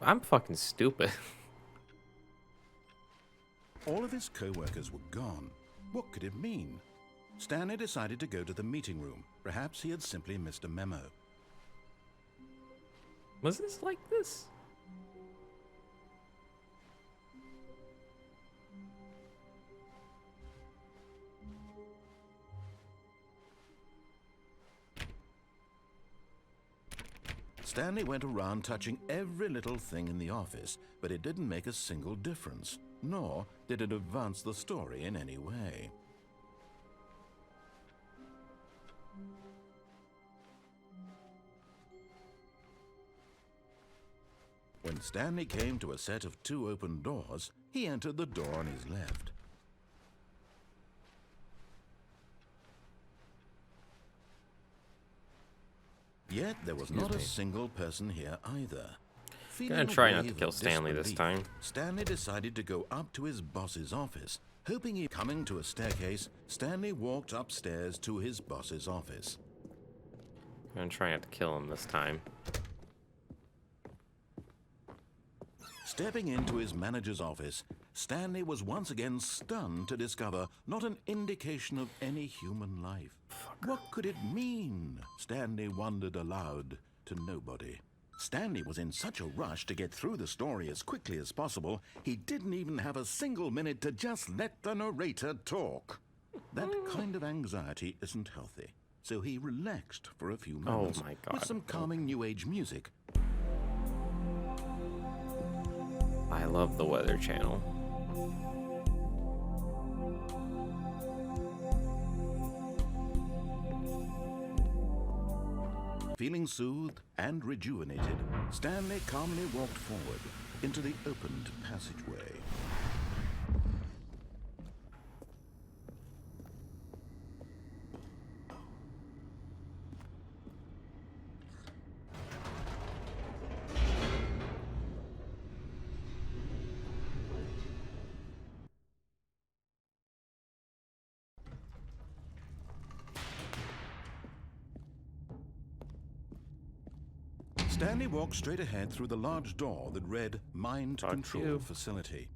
I'm fucking stupid. All of his co-workers were gone. What could it mean? Stanley decided to go to the meeting room. Perhaps he had simply missed a memo. Was this like this? Stanley went around touching every little thing in the office, but it didn't make a single difference, nor did it advance the story in any way. When Stanley came to a set of 2 open doors, he entered the door on his left. Yet there was not a single person here either. Gonna try not to kill Stanley this time. Stanley decided to go up to his boss's office. Hoping he coming to a staircase, Stanley walked upstairs to his boss's office. I'm gonna try not to kill him this time. Stepping into his manager's office, Stanley was once again stunned to discover not an indication of any human life. What could it mean? Stanley wondered aloud to nobody. Stanley was in such a rush to get through the story as quickly as possible, he didn't even have a single minute to just let the narrator talk. That kind of anxiety isn't healthy, so he relaxed for a few moments my God. with some calming New Age music. I love the Weather Channel. Feeling soothed and rejuvenated, Stanley calmly walked forward into the opened passageway. Stanley walked straight ahead through the large door that read Mind Control Facility.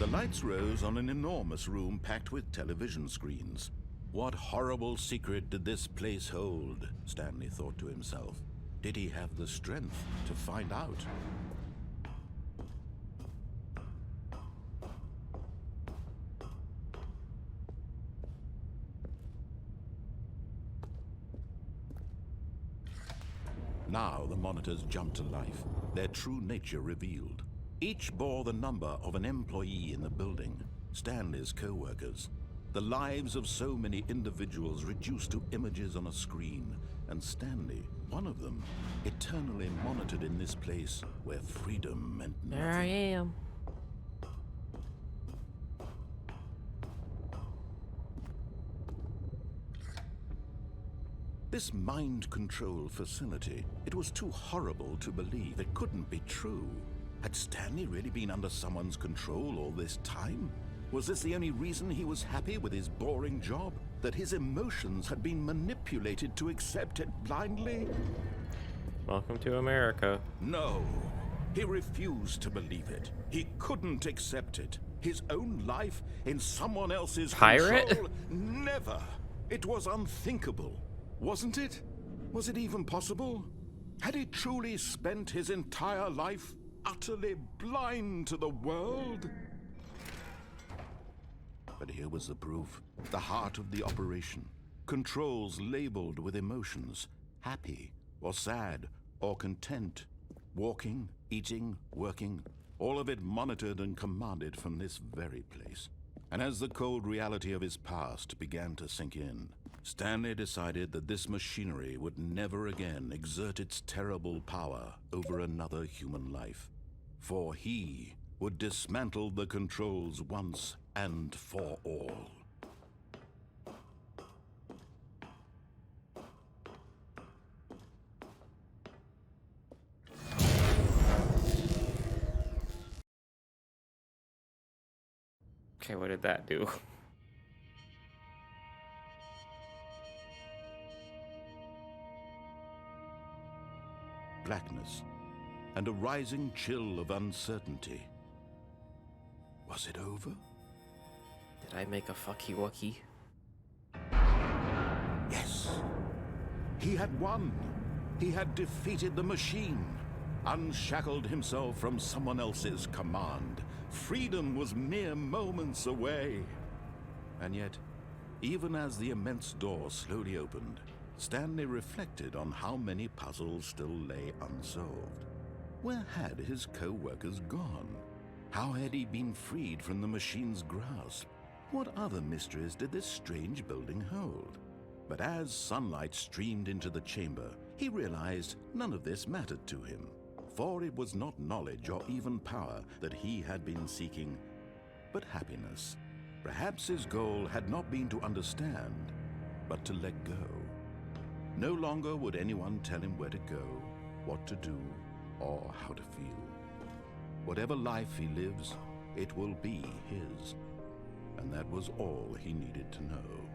The lights rose on an enormous room packed with television screens. What horrible secret did this place hold? Stanley thought to himself. Did he have the strength to find out? Now the monitors jumped to life, their true nature revealed. Each bore the number of an employee in the building, Stanley's co-workers. The lives of so many individuals reduced to images on a screen, and Stanley, one of them, eternally monitored in this place where freedom meant nothing. There I am. This mind control facility, it was too horrible to believe. It couldn't be true. Had Stanley really been under someone's control all this time? Was this the only reason he was happy with his boring job? That his emotions had been manipulated to accept it blindly? Welcome to America. No, he refused to believe it. He couldn't accept it. His own life in someone else's Pirate? control? Never. It was unthinkable. Wasn't it? Was it even possible? Had he truly spent his entire life utterly blind to the world? But here was the proof. The heart of the operation. Controls labeled with emotions. Happy, or sad, or content. Walking, eating, working. All of it monitored and commanded from this very place. And as the cold reality of his past began to sink in, Stanley decided that this machinery would never again exert its terrible power over another human life. For he would dismantle the controls once and for all. Okay, what did that do? Blackness and a rising chill of uncertainty. Was it over? Did I make a fucky wucky? Yes. He had won. He had defeated the machine, unshackled himself from someone else's command. Freedom was mere moments away. And yet, even as the immense door slowly opened, Stanley reflected on how many puzzles still lay unsolved. Where had his co-workers gone? How had he been freed from the machine's grasp? What other mysteries did this strange building hold? But as sunlight streamed into the chamber, he realized none of this mattered to him, for it was not knowledge or even power that he had been seeking, but happiness. Perhaps his goal had not been to understand, but to let go. No longer would anyone tell him where to go, what to do, or how to feel. Whatever life he lives, it will be his. And that was all he needed to know.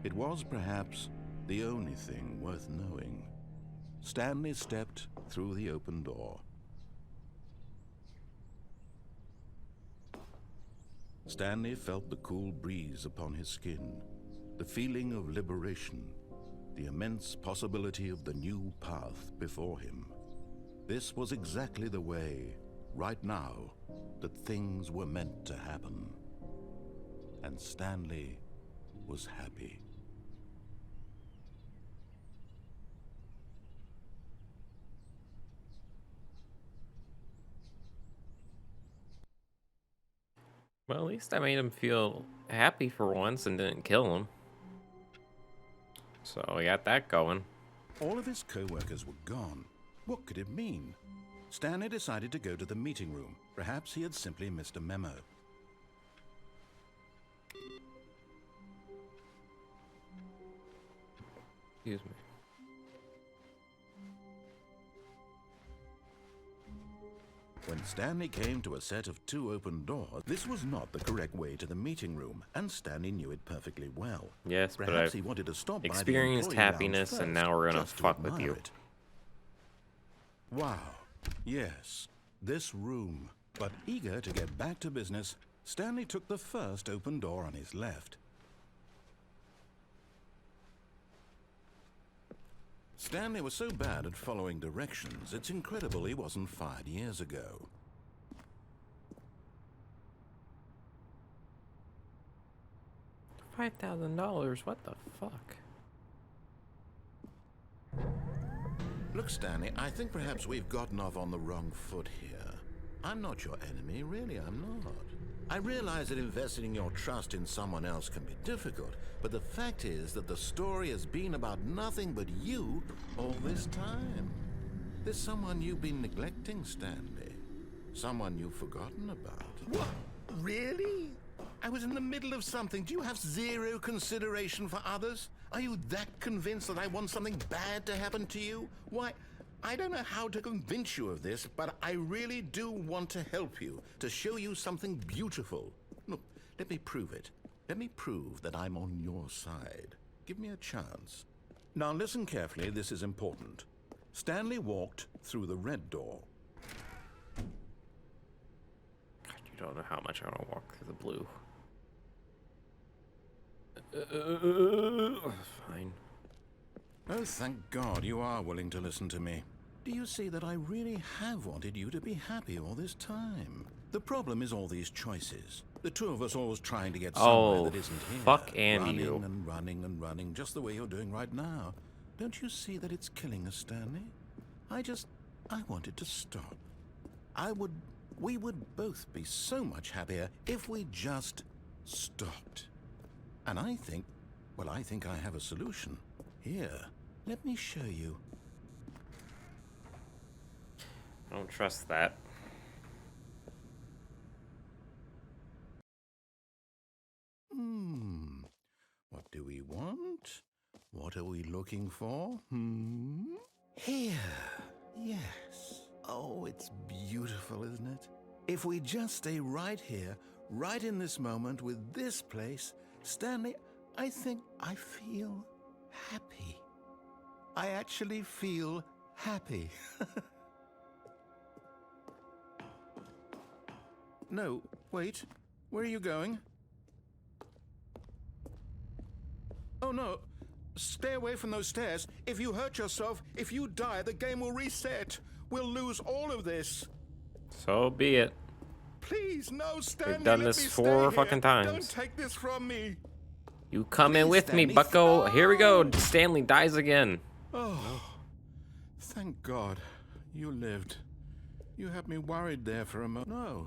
It was perhaps the only thing worth knowing. Stanley stepped through the open door. Stanley felt the cool breeze upon his skin, the feeling of liberation, the immense possibility of the new path before him. This was exactly the way, right now, that things were meant to happen. And Stanley was happy. Well, at least I made him feel happy for once and didn't kill him. So we got that going. All of his co-workers were gone. What could it mean? Stanley decided to go to the meeting room. Perhaps he had simply missed a memo. Excuse me. When Stanley came to a set of 2 open doors, this was not the correct way to the meeting room, and Stanley knew it perfectly well. Yes, but Perhaps I've he wanted to stop by the experienced employee lounge happiness, and first, now we're gonna just to fuck with admire you. it. Wow. Yes, this room. But eager to get back to business, Stanley took the first open door on his left. Stanley was so bad at following directions, it's incredible he wasn't fired years ago. $5,000? What the fuck? Look, Stanley, I think perhaps we've gotten off on the wrong foot here. I'm not your enemy, really, I'm not. I realize that investing your trust in someone else can be difficult, but the fact is that the story has been about nothing but you all this time. There's someone you've been neglecting, Stanley. Someone you've forgotten about. What? Really? I was in the middle of something. Do you have zero consideration for others? Are you that convinced that I want something bad to happen to you? Why, I don't know how to convince you of this, but I really do want to help you, to show you something beautiful. Look, let me prove it. Let me prove that I'm on your side. Give me a chance. Now listen carefully, this is important. Stanley walked through the red door. God, you don't know how much I want to walk through the blue. Fine. Oh, thank God you are willing to listen to me. Do you see that I really have wanted you to be happy all this time? The problem is all these choices. The two of us always trying to get somewhere that isn't here. Fuck and running you. and running and running, just the way you're doing right now. Don't you see that it's killing us, Stanley? I wanted to stop. We would both be so much happier if we just stopped. And I think I have a solution. Here, let me show you. I don't trust that. What do we want? What are we looking for? Here. Yes. Oh, it's beautiful, isn't it? If we just stay right here, right in this moment with this place, Stanley, I think I feel happy. I actually feel happy. No, wait. Where are you going? Oh, no. Stay away from those stairs. If you hurt yourself, if you die, the game will reset. We'll lose all of this. So be it. Please, no, Stanley. We've done let this me 4 stay fucking here. Don't times. take this from me. You come in Please, with me, Stanley, bucko. Here we go. no. Stanley dies again. Oh, thank God. You lived. You had me worried there for a moment. No.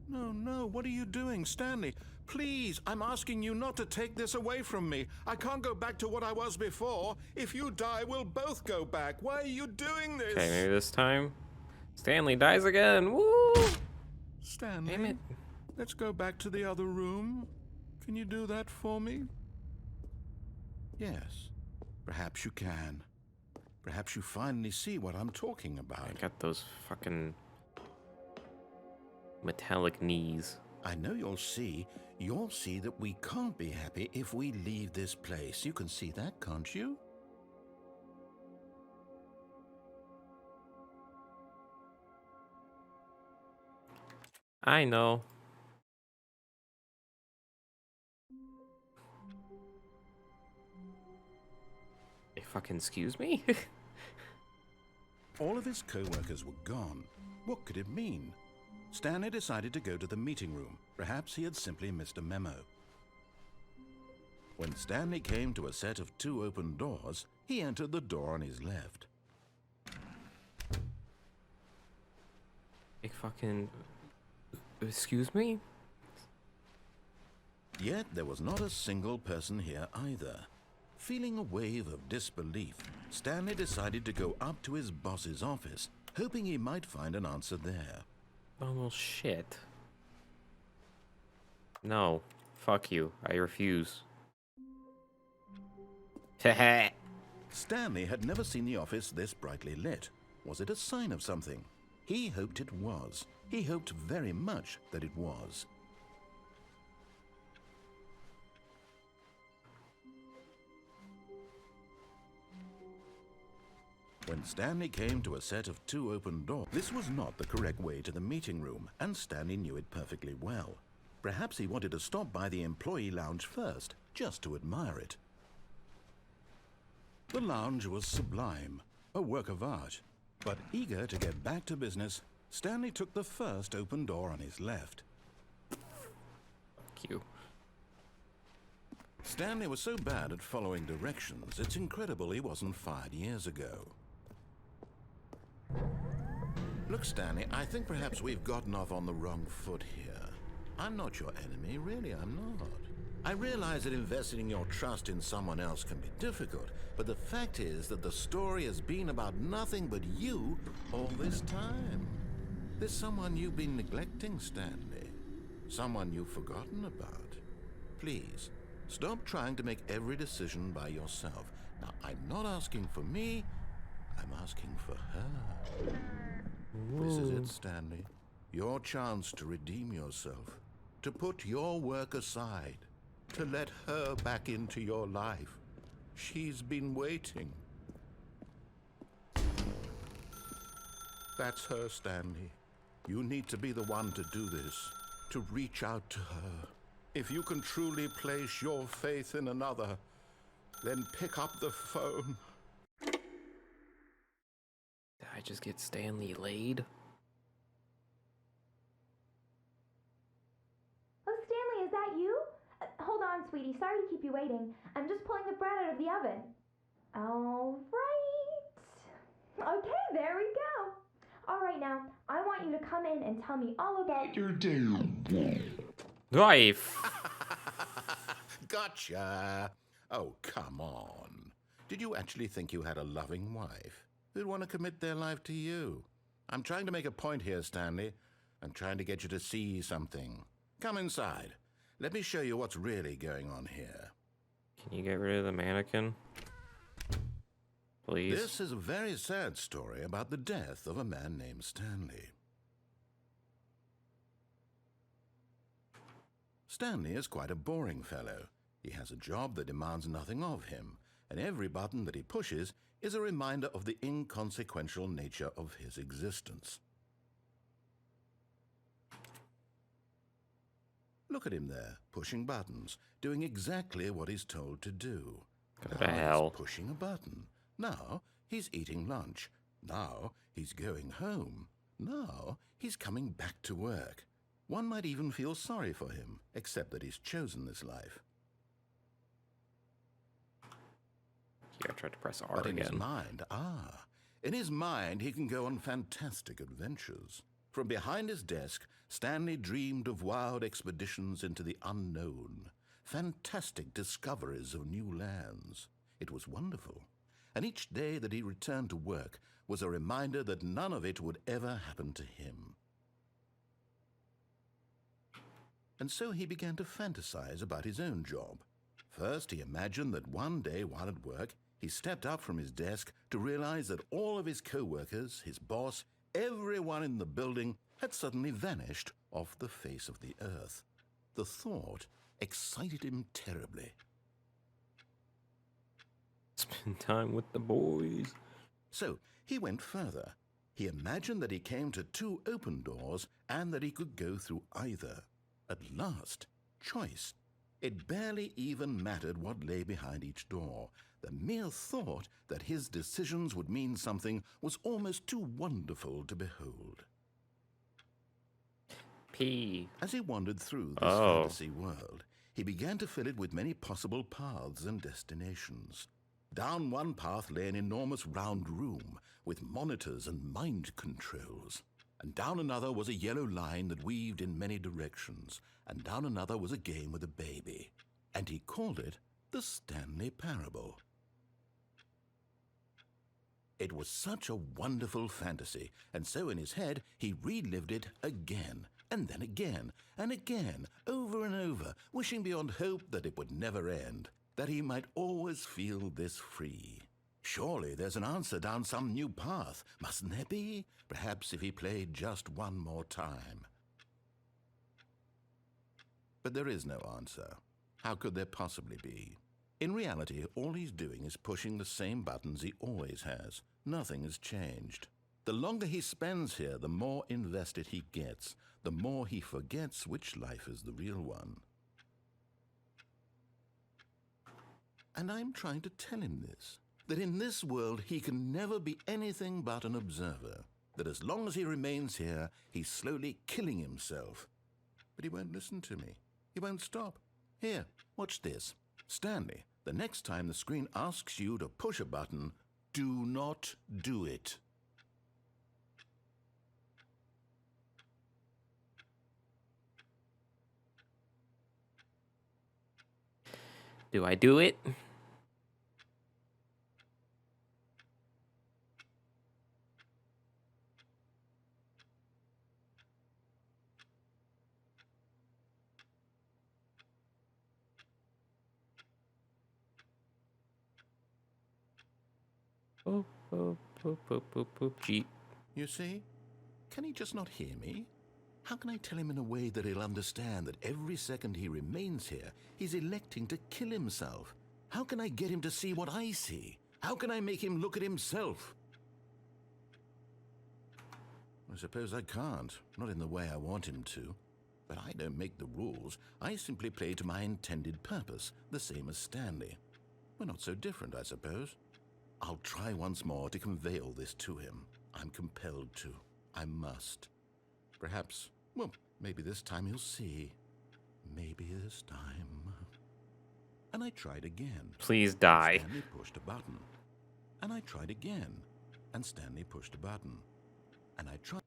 No. What are you doing, Stanley? Please, I'm asking you not to take this away from me. I can't go back to what I was before. If you die, we'll both go back. Why are you doing this? Okay, maybe this time. Stanley dies again. Woo! Stanley, Damn it. let's go back to the other room. Can you do that for me? Yes, perhaps you can. Perhaps you finally see what I'm talking about. I got those fucking metallic knees. I know you'll see that we can't be happy if we leave this place. You can see that, can't you? I know. Hey, fucking excuse me? All of his co-workers were gone. What could it mean? Stanley decided to go to the meeting room. Perhaps he had simply missed a memo. When Stanley came to a set of 2 open doors, he entered the door on his left. Hey, fucking... Excuse me? Yet there was not a single person here either. Feeling a wave of disbelief, Stanley decided to go up to his boss's office, hoping he might find an answer there. Oh, well, shit. No. Fuck you. I refuse. Heh. Stanley had never seen the office this brightly lit. Was it a sign of something? He hoped it was. He hoped very much that it was. When Stanley came to a set of 2 open doors, this was not the correct way to the meeting room, and Stanley knew it perfectly well. Perhaps he wanted to stop by the employee lounge first, just to admire it. The lounge was sublime, a work of art. But eager to get back to business, Stanley took the first open door on his left. Fuck you. Stanley was so bad at following directions, it's incredible he wasn't fired years ago. Look, Stanley, I think perhaps we've gotten off on the wrong foot here. I'm not your enemy, really, I'm not. I realize that investing your trust in someone else can be difficult, but the fact is that the story has been about nothing but you all this time. There's someone you've been neglecting, Stanley. Someone you've forgotten about. Please, stop trying to make every decision by yourself. Now, I'm not asking for me, I'm asking for her. This is it, Stanley. Your chance to redeem yourself, to put your work aside, to let her back into your life. She's been waiting. That's her, Stanley. You need to be the one to do this, to reach out to her. If you can truly place your faith in another, then pick up the phone. Did I just get Stanley laid? Oh, Stanley, is that you? Hold on, sweetie. Sorry to keep you waiting. I'm just pulling the bread out of the oven. All right. Okay, there we go. All right, now, I want you to come in and tell me all about your day. Wife. Gotcha. Oh, come on. Did you actually think you had a loving wife who'd want to commit their life to you? I'm trying to make a point here, Stanley. I'm trying to get you to see something. Come inside. Let me show you what's really going on here. Can you get rid of the mannequin? Please? This is a very sad story about the death of a man named Stanley. Stanley is quite a boring fellow. He has a job that demands nothing of him, and every button that he pushes is a reminder of the inconsequential nature of his existence. Look at him there, pushing buttons, doing exactly what he's told to do. Go to Now hell. he's pushing a button. Now he's eating lunch. Now he's going home. Now he's coming back to work. One might even feel sorry for him, except that he's chosen this life. Here, I tried to press R But in his again. mind, in his mind he can go on fantastic adventures. From behind his desk, Stanley dreamed of wild expeditions into the unknown, fantastic discoveries of new lands. It was wonderful, and each day that he returned to work was a reminder that none of it would ever happen to him. And so he began to fantasize about his own job. First, he imagined that one day while at work, he stepped up from his desk to realize that all of his co-workers, his boss, everyone in the building had suddenly vanished off the face of the earth. The thought excited him terribly. Spend time with the boys. So he went further. He imagined that he came to 2 open doors and that he could go through either. At last, choice. It barely even mattered what lay behind each door. The mere thought that his decisions would mean something was almost too wonderful to behold. P. As he wandered through this Oh. fantasy world, he began to fill it with many possible paths and destinations. Down one path lay an enormous round room with monitors and mind controls. And down another was a yellow line that weaved in many directions. And down another was a game with a baby. And he called it the Stanley Parable. It was such a wonderful fantasy, and so in his head he relived it again, and then again, and again, over and over, wishing beyond hope that it would never end, that he might always feel this free. Surely there's an answer down some new path, mustn't there be? Perhaps if he played just one more time. But there is no answer. How could there possibly be? In reality, all he's doing is pushing the same buttons he always has. Nothing has changed. The longer he spends here, the more invested he gets, the more he forgets which life is the real one. And I'm trying to tell him this, that in this world he can never be anything but an observer, that as long as he remains here, he's slowly killing himself. But he won't listen to me. He won't stop. Here, watch this. Stanley, the next time the screen asks you to push a button, do not do it. Do I do it? Boop, boop, boop, boop, boop, boop, Jeep. You see? Can he just not hear me? How can I tell him in a way that he'll understand that every second he remains here, he's electing to kill himself? How can I get him to see what I see? How can I make him look at himself? I suppose I can't, not in the way I want him to. But I don't make the rules. I simply play to my intended purpose, the same as Stanley. We're not so different, I suppose. I'll try once more to convey all this to him. I'm compelled to. I must. Perhaps, well, maybe this time he'll see. Maybe this time. And I tried again. Please die. Stanley pushed a button. And I tried again. And Stanley pushed a button. And I tried.